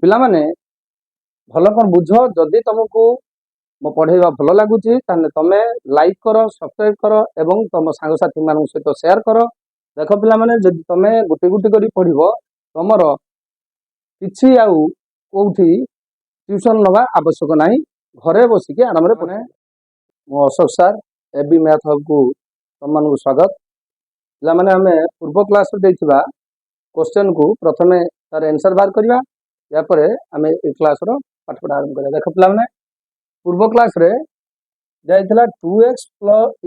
पिला माने भल कौन बुझ जदि तुमको मो पढ़ेगा भल लगुच तुम लाइक कर सब्सक्राइब कर एवं तुम सांगसाथी मान सहित शेयर कर। देख पिला माने जदि तुम गोटे गोटे कर पढ़ तुमर किसी आउ कौटी ट्यूशन नवा आवश्यक ना घरे बसिक आराम पढ़े। मो अशोक सार एबी मैथ हब को तुम मान स्वागत। पिला माने आम पूर्व क्लास क्वेश्चन को प्रथम तार आंसर बाहर करवा यापर आम ए क्लास पाठ पढ़ा आरंभ करा। देख पिला माने पूर्व क्लास रे जाइथिला 2x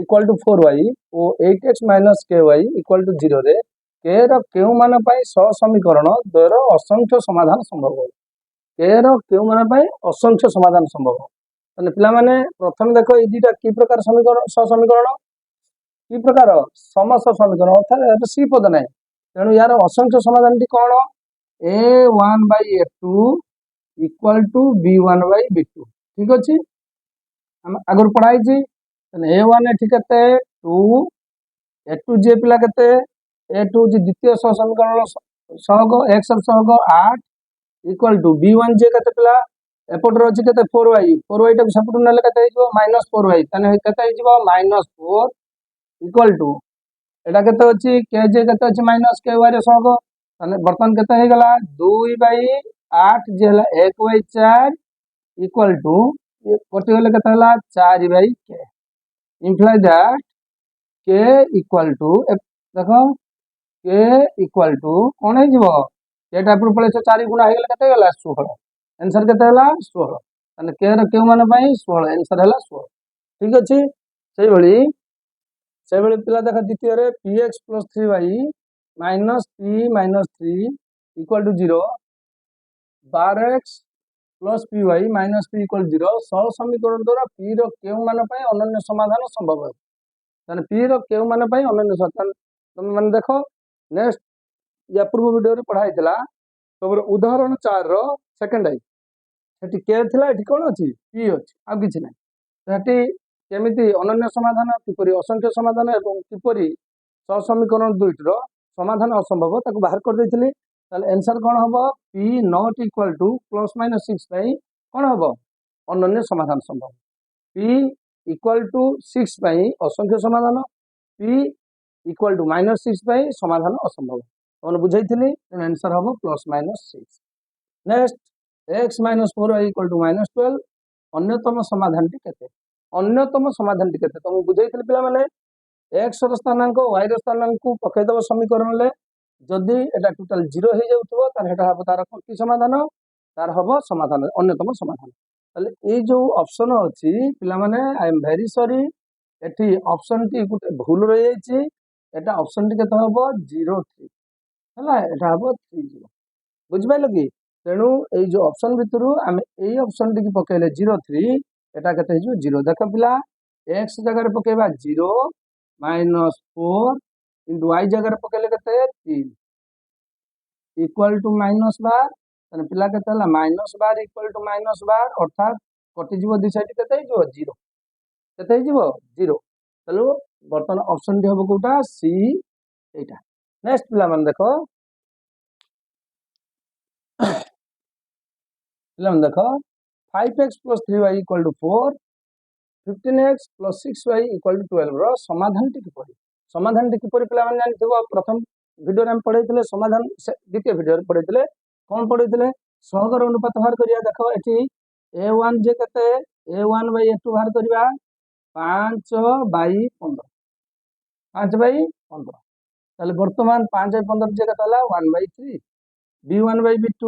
इक्वल टू 4y और 8x minus ky equal to 0 रे के रो केउ मान पाई समीकरण द्वयर असंख्य समाधान संभव हो। के रो केउ मान पाई असंख्य समाधान संभव तने पिला माने प्रथम देखो ए दुटा की प्रकार समीकरण समीकरण की प्रकार समस्त समीकरण अर्थात सी पद ना तेणु यार असंख्य समाधान टी कौन a1/a2 इक्वल टू b1/b2 ठीक अच्छे आगर पढ़ाई a1 ठीक है 2 a2 जे पिला के a2 द्वितीय समीकरण सहग x सहग 8 इक्वल टू b1 जे के पिला एपटर अच्छी के 4y टाक सेपटू ना -4y -4 इक्वल टू एटा के अच्छी के जे के अच्छी -ky सहग बर्तमान के गला 2/8 जे 1/4 इक्वल टू कटिगले के 4/k इम्प्लाई दैट के इक्वल टू देख के इक्वल टू कौन हो टाइप पड़े 4 गुणा हो गला 16 आंसर के 16 के क्यों मान 16 आंसर है 16 ठीक अच्छे से पिला देख द्वितीय px plus 3y minus p minus 3 equal to 0 12x plus P Y minus P equal 0 सह समीकरण द्वारा पी रो मान अनन्य समाधान संभव है पी रो मान अनन्य समाधान तुम मैंने देख नेक्स्ट या पूर्व वीडियो पढ़ाई तुम उदाहरण 4 रो सेकेंड आई से के थिला कौन अच्छी पी अच्छी आ कि ना केमी अनन्य समाधान किपरि असंख्य समाधान और किपरि समीकरण दुईटर समाधान असंभव ताको बाहर कर देथिली आंसर कौन हम P not equal two plus minus 6 कौन हम अनन्य समाधान संभव पी इक्वल टू 6 असंख्य समाधान पी इक्वल टू -6 समाधान असंभव तुमने बुझाई आंसर हम plus minus 6 next x minus 4y equal to -12 अन्यतम समाधान टी केते अन्यतम समाधान टी केते तुम बुझाई पिला माने x स्थानांक y स्थानांक को पकईदेव समीकरण ले जदि एटा टोटल 0 हो जाउथबो तार हेटा हम तार की समाधान तार हम समाधान अन्यतम समाधान ताले ए जो ऑप्शन अछि पिला माने आई एम वेरी सॉरी एठी ऑप्शन टी गुटे भूल रही जाइछि एटा ऑप्शन टी केते हबो 03 हला एटा हबो 30 बुझ पाइलो कि तेणु ए जो ऑप्शन भितरु हम ए ऑप्शन टी पकैले 03 एटा केते हिजो 0 देख पिला x जगह रे पकेबा 0 -4 इंटू y जगह पकड़े के 3 इक्वल टू -12 पिला के -12 इक्वल टू -12 अर्थात कटिज दी साइड के 0 के 0 चलो बर्तमान ऑप्शन टी हम कोटा सी एटा नेक्स्ट पिला मन देखो पिला मन देखो 5x plus 3y equal to 4 15x plus 6y equal to 12 रो समाधान टी किपरि पिला मन जानथिबो प्रथम वीडियो रे हम पढैथिले समाधान द्वितीय वीडियो रे पढैथिले कोन पढैथिले सहगर अनुपात बाहर करिया देखो एठी a1 जे कते a1/a2 बाहर करिया 5/15 5/15 ताले वर्तमान 5/15 जे कते हला 1/3 b1/b2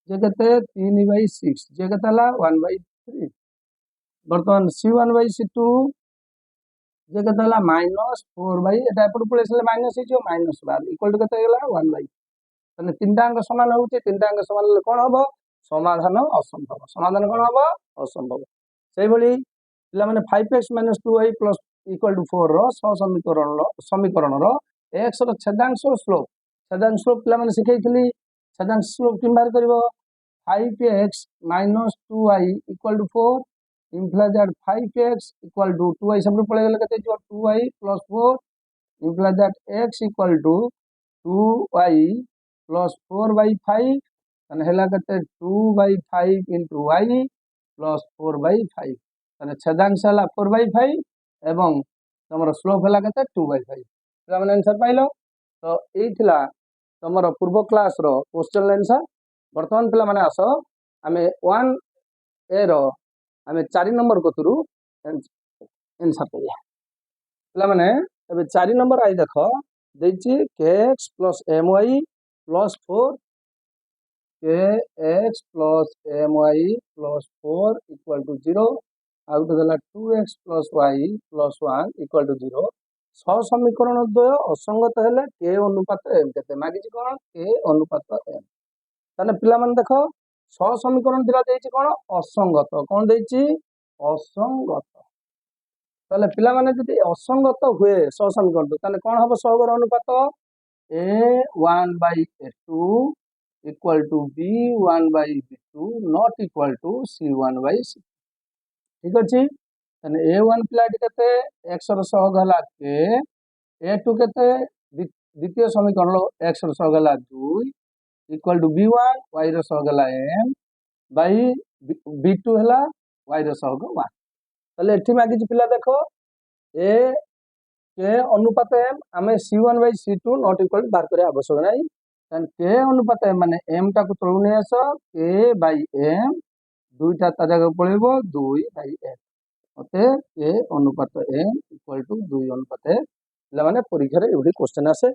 जे कते 3/6 जे कते हला 1/3 वर्तमान c1/c2 जे कते हला -4 एटा एपट पळे सले माइनस हिजो -12 इक्वल टू कते गेला 1 तने तीनटा अंक समान होउचे तीनटा अंक समान ले कोन हबो समाधान असंभव समाधान कोन हबो असंभव सेही भली पिला माने 5x - 2y + इक्वल टू 4 रो समीकरण रो x रो छेदांश स्लोप पिला माने सिखैथिली छेदांश स्लोप किम बाहर करबो 5x - 2y equal to 4 implies that 5x equal to 2y सब पड़े गले कहते जो 2y plus 4 implies that x equal to 2y plus 4/5 ताने हेला केते 2/5 इंटू y प्लस 4/5 ताने छेदांश हला 4/5 एवं तमरो स्लोप हला केते 2/5 पिला माने आंसर पाइलो तो एई थिला तमरो पूर्व क्लास रो क्वेश्चन आंसर वर्तमान पिला माने आसो आमे 1 ए रो आमे 4 नंबर कतुरु आंसर करिया पिला माने एबे 4 नंबर आई देखो देछि kx + my + 4 kx + my + 4 = 0 out देला 2x + y + 1 = 0 सह समीकरण द्वय असंगत हेले k अनुपात m केते मागिछि कोन k अनुपात m ताने पिला माने देखो सह समीकरण दिला देछि कोन असंगत कोन देछि असंगत ताले पिला माने जदि असंगत हुए सह समीकरण ताले कोन हबो सहगर अनुपात a1/a2 = b1/b2 not equal to c1/c ठीक अछि ताने a1 प्लस केते x रो सहग हला k a2 केते द्वितीय समीकरण लो x रो सहग हला 2 = b1 y रो सहग हला m बाई b2 हला y रो सहग 1 ताले एठी मागिछि पिला देखो a k अनुपात m आमे c1/c2 not equal बार करे आवश्यक नाही तन k अनुपात m माने m टा को तळु नै आसो k/m दुईटा ता जगह पळेबो 2/m ओते k अनुपात m = 2 अनुपात पिला माने परीक्षा रे एउडी क्वेश्चन आसे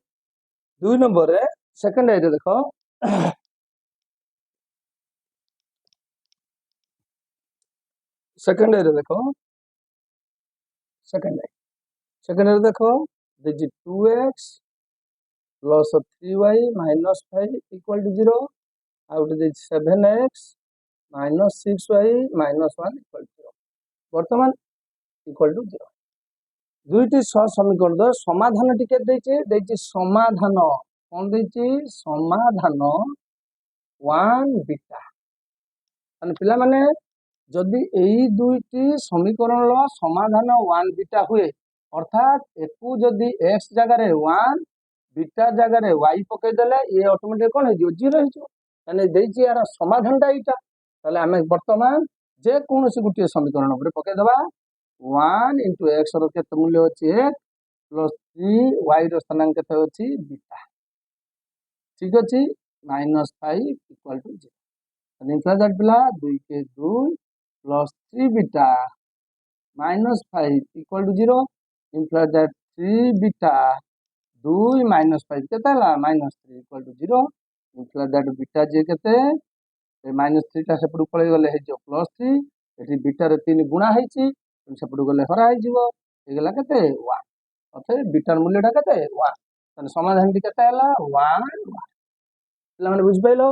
2 नंबर रे सेकंड आइरे देखो सेकंड आइरे देखो सेकंड आइरे देखो देछि 2x + 3y - 5 = 0 आउट देछि 7x - 6y - 1 = 0 वर्तमान = 0 दुईटी सह समीकरण द समाधान टिके देछि समाधान कोन देछि समाधान 1 बीटा माने पिला माने जदि एई दुईटी समीकरण लो समाधान 1 बीटा हुए अर्थात एकु जदि x जगह रे 1 बीटा जगह रे y पके देले ये ऑटोमेटिक कोन हे 0 हे जो माने देछि यार समाधान ता एटा ताले हमें वर्तमान जे कोनोसी गुटिए समीकरण ऊपर पके दबा 1 * x रो केते मूल्य अछि 1 + 3 y रो स्थानांक केते अछि बीटा ठीक अछि -5 = 0 निकला दैट पिला 2 के 2 + 3 बीटा -5 = 0 निकला दैट 3 बीटा 2 - 5 केते हला -3 = 0 निकला दैट बीटा जे केते -3 टा सेपटु पळे गले हे जो +3 एठी बीटा रे 3 गुणा हैछि सेपटु गले हरा है जीवो हे गेला केते 1 अथे बीटा मूल्य टा केते 1 तने समाधान टी केते हला 1 पिला माने बुझ पाइलो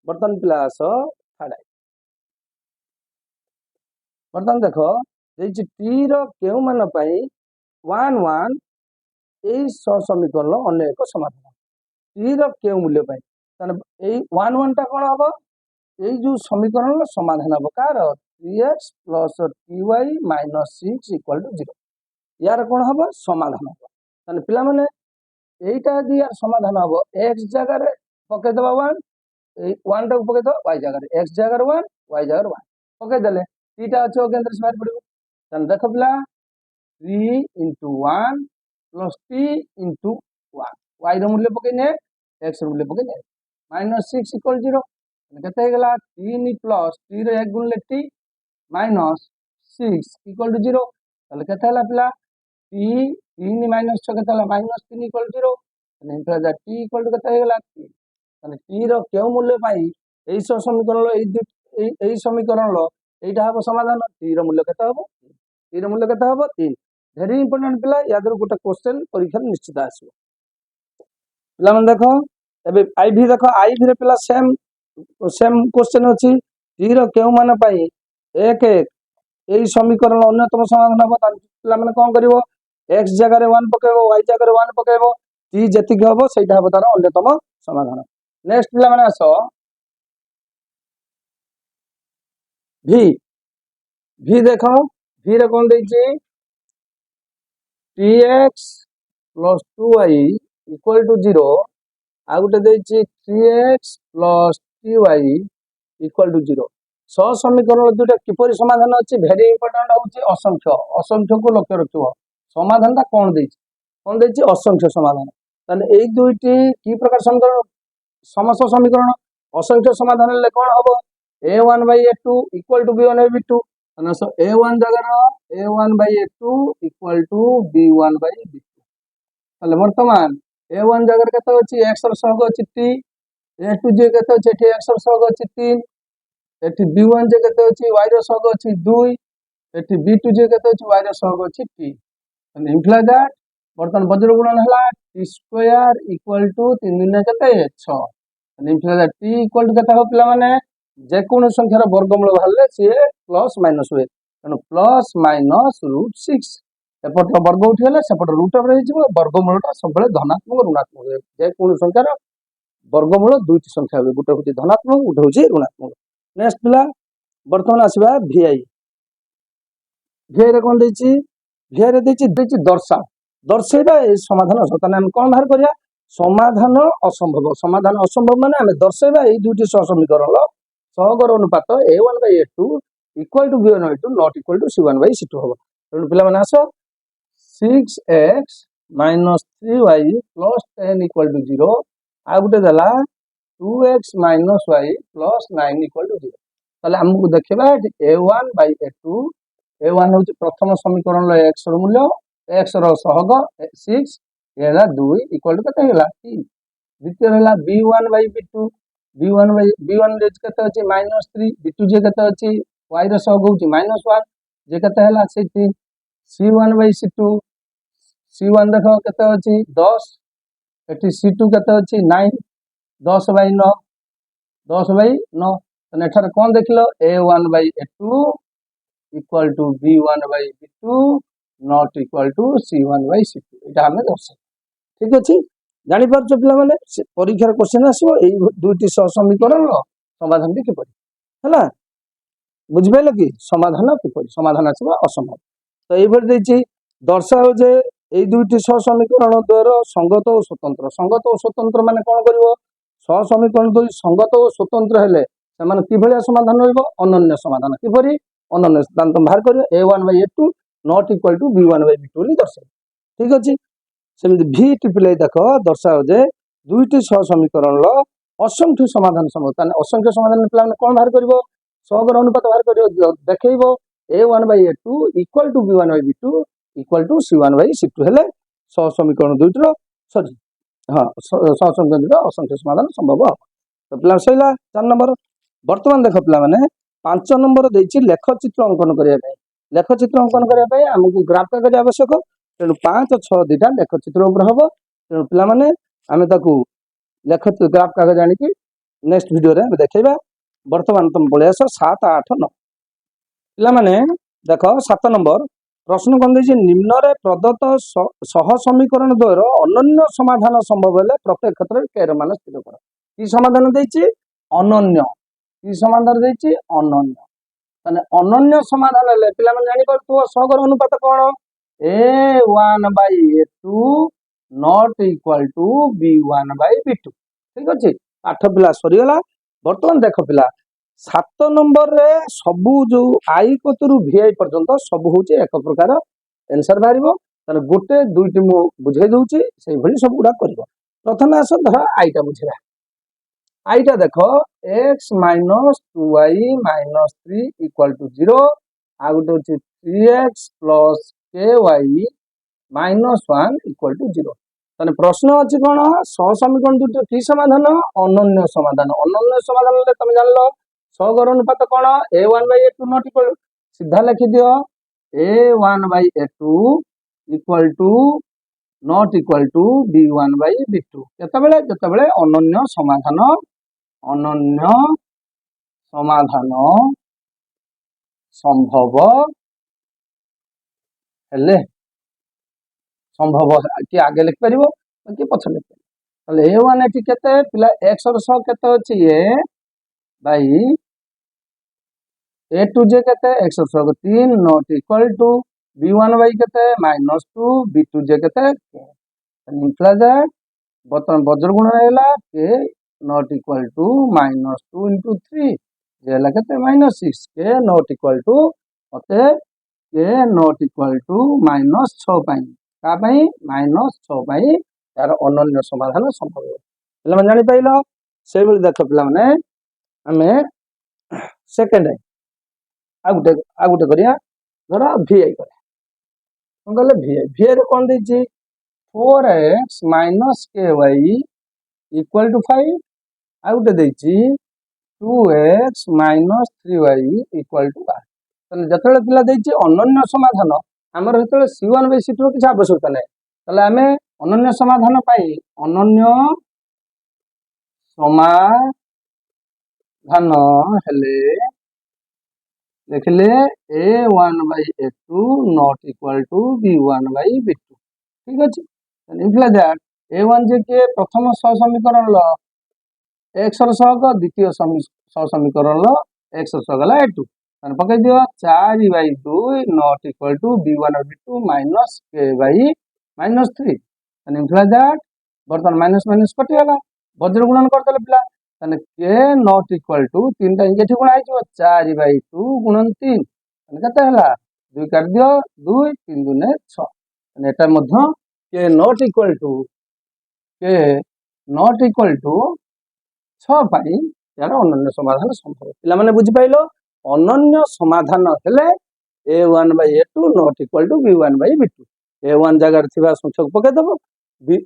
बर्तन पिला आसो थाडा बर्तन देखो देछि t रो केउ मान पई 1 1 एई समीकरण अन्य एक समाधान t रो केउ मूल्य पई तने एई 1 1 टा कोन हबो एई जो समीकरण रो समाधान हबो कार 3x + ty - 6 = 0 यार कोन हबो समाधान हबो तने पिला माने एईटा यदि यार समाधान हबो x जगह रे पके दबा 1 ए 1 टा पके दो y जगह रे x जगह रे 1 y जगह रे 1 पके देले t टा अछि केंद्र से बाहर पड़िबो तने देखो पिला 3 * 1 + t * 1 y रो मूल्य पकेने x रो मूल्य पकेने -6 = 0 केते गेला 3 + t रे 1 गुणले t -6 = 0 तले केते हला पिला t 3 - 6 केते हला -3 = 0 तने इंटरा द t = केते गेला तने t रो केउ मूल्य पाई एई समीकरण लो एई समीकरण लो एइटा हबो समाधान t रो मूल्य केते हबो t रो मूल्य केते हबो 3 वेरी इंपोर्टेंट पिला यादर गोटे क्वेश्चन परीक्षा निश्चित आसीबो पिला मन देखो एबे आईवी देखो आईवी रे पिला सेम क्वेश्चन अछि t रो केउ मान पाई 1 1 एई समीकरण अन्यतम समाधान हबो पिला मन कोन करिवो x जगह रे 1 पकेबो y जगह रे 1 पकेबो t जेति के हबो सेटा हबो तार अन्यतम समाधान नेक्स्ट पिला मन आसो v देखो v रे कोन दैछि tx + 2y = 0 uh Gute दैछि 3x + 3y equal to 0 समीकरण दुटा किपरि समाधान अच्छी भेरी इंपोर्टेंट होची असंख्य असंख्य को लक्ष्य रखिबो समाधान ता कोन देछि असंख्य समाधान ताले एई दुईटी की प्रकार समीकरण समस्त समीकरण असंख्य समाधान ले कोन हबो a1 by a2 equal to b1 by b2 अन सो a1 जगह a1 by a2 equal to b1 by b2 ताले वर्तमान a1 जगह केते अछि x र सहग अछि t a2 जे केते अछि एठी x र सहग अछि 3 एठी b1 जे केते अछि y र सहग अछि 2 एठी b2 जे केते अछि y र सहग अछि t एंड इम्प्लाई दैट वर्तमान वज्र गुणन हला t स्क्वायर इक्वल टू 3 दिन केते 6 and imply that t equal to केते हो पिला माने जे कोन संख्यार वर्गमूल बाहरले से प्लस माइनस हुए तेनो प्लस माइनस √6 एपट वर्ग उठिले सेपट रूट ओवर हिजबो वर्गमूलटा सबले धनात्मक ऋणात्मक हुए जे कोन संख्यार वर्गमूल दुईटी संख्या हुए गुटे होची धनात्मक गुटे होची ऋणात्मक नेक्स्ट पिला वर्तमान आसीबा vi vi रे कोन देछि vi रे देछि दर्शाइबा ए समाधान असतने हम कोन बाहर करिया समाधान असंभव माने हम दर्शाइबा ए दुईटी समीकरण सहगर अनुपात a1 by a2 equal to b1 by 2 not equal to c1 by c2 होबो तेनु पिला माने आसो 6x minus 3y plus 10 equal to 0 आ गुटे दला 2x minus y plus 9 equal to 0 ताले हमकु देखिबा a1 by a2 a1 होची प्रथम समीकरण ल x र मूल्य x र सहग 6 एला 2 इक्वल टू कते होला 3 द्वितीय होला b1 by b2 b1 रे कते अछि -3 b2 जे कते अछि y र सहग होची -1 जे कते होला 3 c1 by c2 c1 देखो कते अछि 10 एटी c2 कते अछि 9 10 by 9 तने एठार कोन देखिलो a1 by a2 equal to b1 by b2 not equal to c1 by c2 एटा हमें दर्शे ठीक अछि जानि परछ पिला माने परीक्षा रे क्वेश्चन आसीबो एई दुईटी समीकरण समाधान के किपरि हला बुझबेल कि समाधान किपरि समाधान आसीबो असंभव तो एई भर देछि दर्शाओ जे एई दुईटी समीकरण द्वारा संगत और स्वतंत्र माने कोन करिवो समीकरण दुई संगत और स्वतंत्र हेले समान कि भलिया समाधान होइबो अनन्य समाधान किपरि अनन्य दांत बाहर करियो a1 by a2 not equal to b1 by b2 नि दर्शाए ठीक अछि सेमि v टिपले देखो दर्शाओ जे दुईटी समीकरण ल असंख्य समाधान संभव ताने असंख्य समाधान प्लान कोन बाहर करिवो सहगर अनुपात बाहर करियो देखैबो a1 by a2 equal to b1 by b2 equal to c1 by c2 हेले समीकरण दुईटर सरी हां समीकरण दुईटर असंख्य समाधान संभव तो प्लान सैला 4 नंबर वर्तमान देखो प्ला माने 5 नंबर देछि लेख चित्र अंकन करिया पय लेख चित्र अंकन करिया पय हमकु ग्राफ कागज आवश्यक तेनु 5 6 दिटा लेख चित्र ऊपर हबो तेनु पिला माने आमे ताकू लेख ग्राफ कागज आनी कि नेक्स्ट वीडियो रे हम देखैबा वर्तमान तुम पळे आसो 7 8 9 पिला माने देखो 7 नंबर प्रश्न कोन देछि निम्न रे प्रदत्त सह समीकरण द्वयर अनन्य समाधान संभव हेले प्रत्येक क्षेत्र रे केर मान स्थिर कर की समाधान देछि अनन्य की समाधान देछि अनन्य माने अनन्य समाधान हेले पिला माने जानि परथु सहगर अनुपात कोन a1 by a2 not equal to b1 by b2 ठीक अछि पाठ पिला सरी गला वर्तमान देखो पिला 7 नंबर रे सबु जो i कोतरु vi पर्यंत सब होचे एक प्रकार आंसर बारिबो तने गोटे दुईटी मु बुझाई दउची सेही भली सब गुडा करबो प्रथम आसो धर i टा बुझिबा i टा देखो x minus 2y minus 3 equal to 0 आ गुटे होची 3x plus ky minus 1 equal to 0 तने प्रश्न अछि कोन समीकरण दुटे की समाधान अनन्य समाधान ले तुम जानलो सहगर अनुपात कोन a1 by a2 not equal सीधा लिखि दियो a1 by a2 equal to not equal to b1 by b2 जतबेले अनन्य समाधान संभव हेले संभव कि आगे लिख परिबो कि पछ लिख परिबो तले a1 एठी केते पिला x और सह केते अछि a बाई a2 जे केते x और सह 3 not equal to b1 by केते -2 b2 जे केते इम्प्लाई दैट बतन वज्र गुण हैला के not equal to -2 into 3 जे लगे -6 के not equal to अते के not equal to -6 पाई का पाई -6 पाई यार अनन्य समाधान संभव पिला मन जानि पाइलो से बेले देखो पिला माने हमें सेकंड आ गुटे करिया धर vi करे कोन कहले vi रे कोन दैछि 4x - ky equal to 5 uh Gute दैछि 2x - 3y equal to 1 तले जतले पिला दैछि अनन्य समाधान हमर हेतले c1/c2 किछ आवश्यकता नै तले हमें अनन्य समाधान पाई अनन्य समाधान हेले लिखले a1/a2 not equal to b1/b2 ठीक अछि इम्प्लाई दैट a1 जे के प्रथम सहसमीकरण ल x ର ସହଗ द्वितीय सहसमीकरण ल x ର ସହଗ ला a2 तने पकई दियो 4/2 not equal to b1/b2 minus k/-3 तने इम्प्लाई दैट बर्तन माइनस माइनस कटि गला वज्र गुणन कर देले पिला तने k not equal to 3 टा इंगे गुणा आइजो 4/2 गुणन 3 तने कते हला 2 काट दियो 2 3 2 ने 6 तने एटा मध्य k not equal to 6 पाई यार अनन्य समाधान संभव पिला माने बुझि पाइलो अनन्य समाधान हेले a1/a2 not equal to b1/b2 a1 जगह थिबा संख्या पके दबो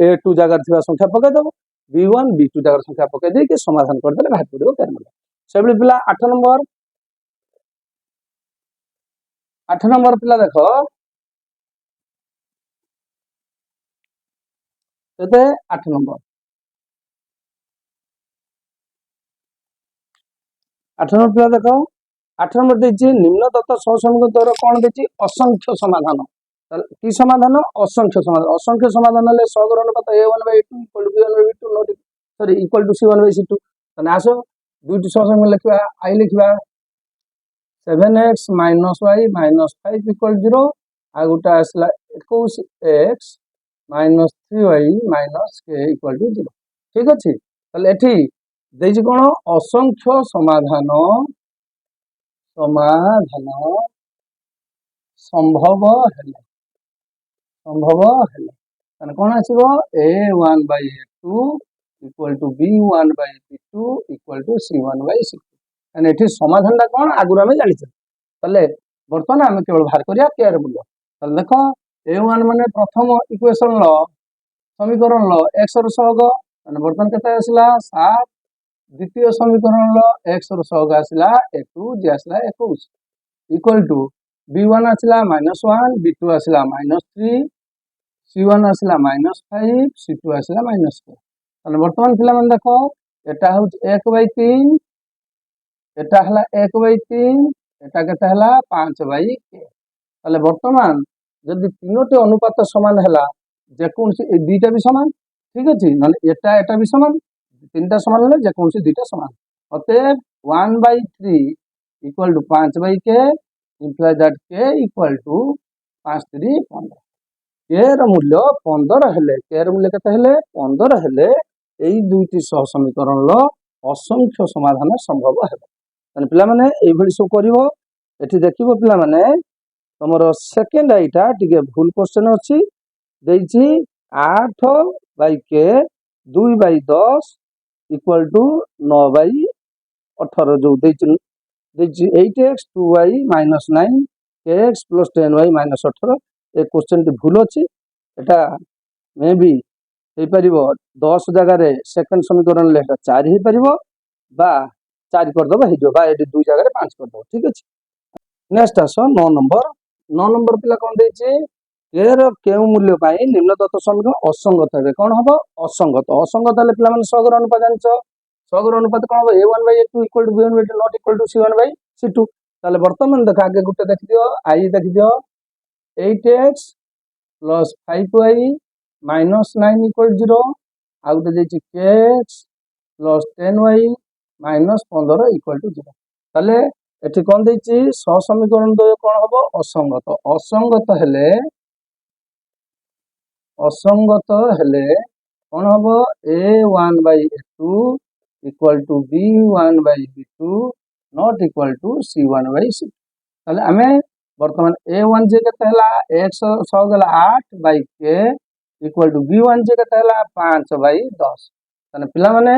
a2 जगह थिबा संख्या पके दबो b1 b2 जगह संख्या पके दे के समाधान कर देले बाहर पड़ो फॉर्मूला सेबली पिला 8 नंबर पिला देखो एते 8 नंबर 8 नंबर पिला देखो 8 नंबर देछि निम्न दत्त सहसमीकरण द्वारा कोन देछि असंख्य समाधान की समाधान असंख्य समाधान ले सहगर अनुपात a1/a2 equal to b1/b2 not sorry equal to c1/c2 तने आसो दुईटी सहसमीकरण लिखबा आई लिखबा 7x - y - 5 equal 0 आ गुटा आसला 21x - 3y - k equal to 0 ठीक अछि तले एठी देछि कोन असंख्य समाधान संभव हेले तने कोन आसीबो a1/a2 equal to b1/b2 equal to c1/c2 तने एठी समाधान ता कोन आगुरा में जानि छ तले वर्तमान हम केवल बाहर करिया k रे मूल्य तले देखो a1 माने प्रथम इक्वेशन ल समीकरण ल x रो सहग तने वर्तमान केते आसला 7 द्वितीय समीकरण ल x रो सहग आसला a2 जे आसला 21 इक्वल टू b1 आसला -1 b2 आसला -3 c1 आसला -5 c2 आसला -4 तने वर्तमान पिला मन देखो एटा हो 1/3 एटा हला 1/3 एटा केते हला 5/k तले वर्तमान जदि तीनोटी अनुपात समान हला जे कोनसी ए दुईटा भी समान ठीक अछि माने एटा भी समान तीनटा समान हले जे कोनसी दुईटा समान अतएव 1/3 equal to 5/k imply that k equal to 5 3 15 k ର मूल्य 15 हेले k ର मूल्य केते हेले 15 हेले एई दुईटी सहसमीकरण ल असंख्य समाधान संभव हेबे तने पिला माने एई भली सो करिवो एठी देखिबो पिला माने तमरो सेकंड आइटा टिके भूल क्वेश्चन अछि देछि 8/k 2/10 equal to 9/18 जो देछि 8x 2y - 9 kx plus 10y - 18 ए क्वेश्चन टी भूल अछि एटा मे बी हे परिबो 10 जगह रे सेकंड समीकरण ले 4 हे परिबो बा 4 कर दबो हे जो बा एटी 2 जगह रे 5 कर दबो ठीक अछि नेक्स्ट आसो 9 नंबर पिला कोन देछि ए रो केउ मूल्य पाई निम्न दत्त समीकरण असंगत हेबे कोन हबो असंगत ले पिला माने सहगर अनुपात जानछो सहगर अनुपात कोन हबो a1/a2 equal to b1/b2 not equal to c1/c2 ताले वर्तमान देखा आगे गुटे देख दियो आई देख दियो 8x plus 5y minus 9 equal 0 आ गुटे देछि kx plus 10y minus 15 equal to 0 ताले एठी कोन देछि सहसमीकरण द्वय कोन हबो असंगत हेले कोन हबो a1/a2 equal to b1/b2 not equal to c1/c2 ताले आमे वर्तमान a1 जे केते हला x सगला 8/k इक्वल टू b1 जे केते हला 5/10 ताने पिला माने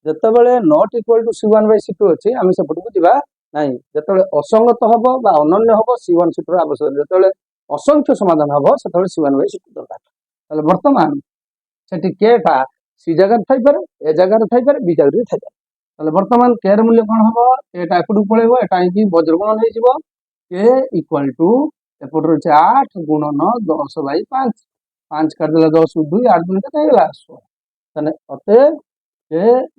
जेतेबेले नॉट इक्वल टू c1/c2 अछि आमे सेपटକୁ जिबा नाही जेतेबेले असंगत हबो बा अनन्य हबो c1 c2 आवश्यक जेतेबेले असंख्य समाधान हबो सेतेबेले c1/c2 दरकार ताले वर्तमान सेठी k टा c जगह थाई पारे ए जगह थाई पारे b जगह थाई पारे ताले वर्तमान k र मूल्य कोन हबो एटा एकडू पळेबो एटा कि वज्रगुणन हे जिवो k इक्वल टू एपट रचे 8 गुणन 10/5 5 कर देला 10 2 8 गुणन केते हेला 16 तने अते k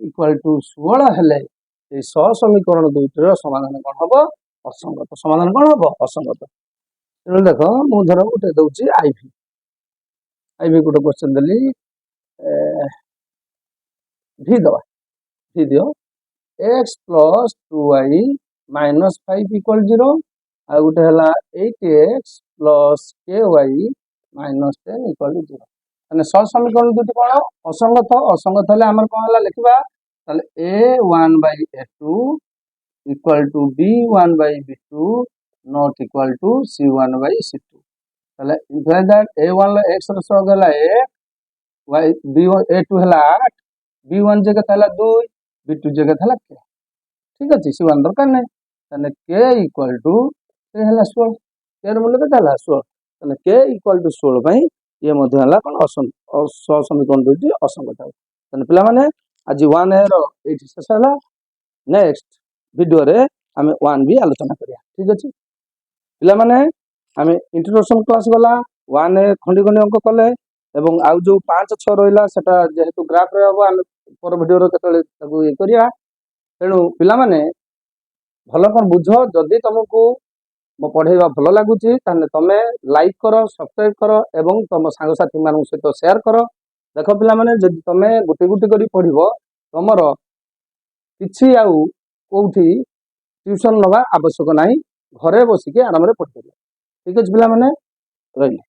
इक्वल टू 16 हेले ए समीकरण दुईटर समाधान कोन हबो असंगत समाधान कोन हबो असंगत तेणु देखो मु धर गोटे दउची आईवी गोटे क्वेश्चन देली भी दवा भी दियो x plus 2y minus 5 equal 0 आ गोटे हला 8x plus ky minus 10 equal 0 माने समीकरण दुटी कोन असंगत असंगत हले हमर कोन हला लिखबा ताले a1/a2 equal to b1/b2 not equal to c1/c2 ताले इम्प्लाई दैट a1 x ର सग हला a y b1 a2 हला 8 b1 जगह हला 2 b2 जगह हला k ठीक अछि c1 दरकार नै तने k इक्वल टू के हला 16 k ର मूल्य केते हला 16 तने k इक्वल टू 16 पई ये मध्ये हला कोन समीकरण दुटी असंगत है तने पिला माने आज 1 रो एठी शेष हला नेक्स्ट वीडियो रे हमें 1 भी आलोचना करिया ठीक अछि पिला माने हमें इंट्रोडक्शन क्लास गला 1 खंडी खंडी अंक कले एवं आउ जो 5 6 रहिला सेटा जेहेतु ग्राफ रे हबो हम पर वीडियो रो केतले ताकू ए करिया तेणु पिला माने भल कोन बुझ जदि तुमको मो पढ़ेवा भल लागुची ताने तमे लाइक करो सब्सक्राइब करो एवं तुम सांग साथी मान सहित शेयर करो देखो पिला माने जदि तमे गुटी गुटी करी पढ़िबो तमर किछि आउ कोठी ट्यूशन लगा आवश्यक नाही घरे बसिके आराम रे पढ़िबो ठीक अछि पिला माने रहिला।